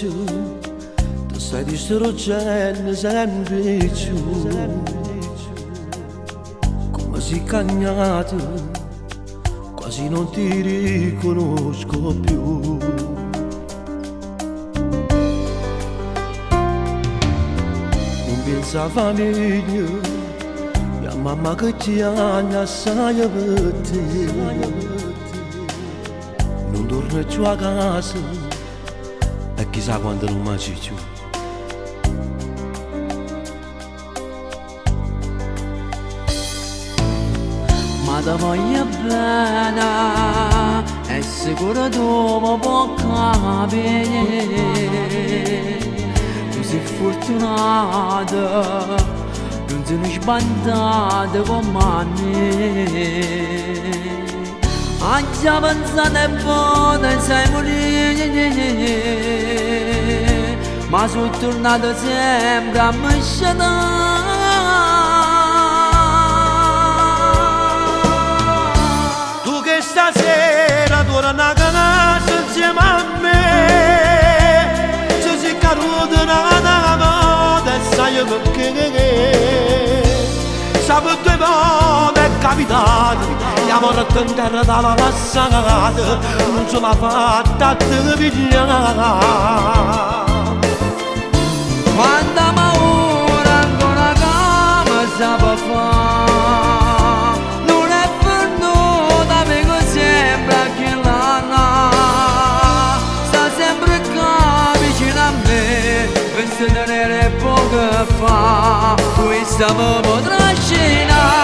noite tu stai distruggendo sempre più, come sei cagnato, quasi non ti riconosco più. Non pensa a famiglia, mia mamma che ti ama assai per te. Non torno più a casa e chissà quando non mangi più. Ma ti voglio bene, è sicuro tu mi puoi capire. Tu sei fortunata, non sei sbandata come me. Anche pensate buone sei morire, ma sono tornato sempre a me scegliere. Tu che stasera torna a casa insieme a me, ci sei caduto nella moda e sai perché. Sabato due volte è capitato, la morte in terra dalla passata, non ce l'ha fatta a te pigliare. Quanta paura ancora come sape fa, non è venuta amico sempre a chi l'ha. Sta sempre qua vicino a me, per tenere poco fa, questa mi potrà scenare.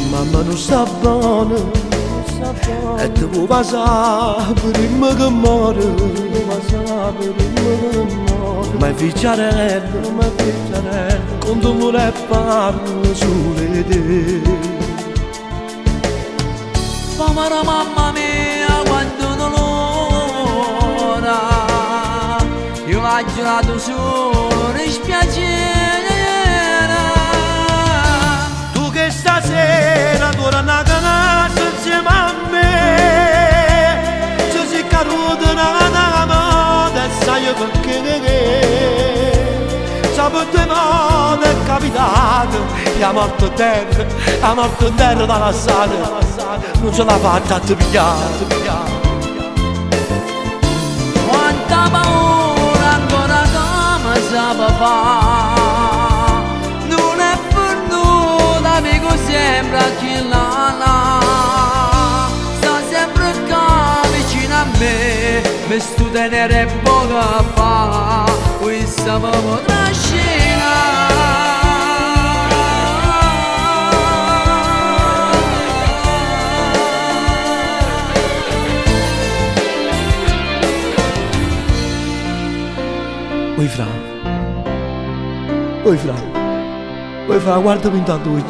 Mamma non sta buona e te vuoi passare prima che muore. Ma ficciarello, quando vuole parlo solo di te. Povera mamma mia, quando dolore, io l'ho giurato solo dispiacere. Tu che stasera torna a casa insieme a me, ci sei caduto nella moda e sai perché. Sabato e notte è capitato, la morte in terra dalla strada, non ce l'ha fatta a te pigliare. Quanta paura ancora come sape fa, non è venuta amico sempre a chi l'ha. Sta sempre qua vicino a me, per sto tenere poco fa, questa mi potrà scenare. Oi fra, guardami intanto qui.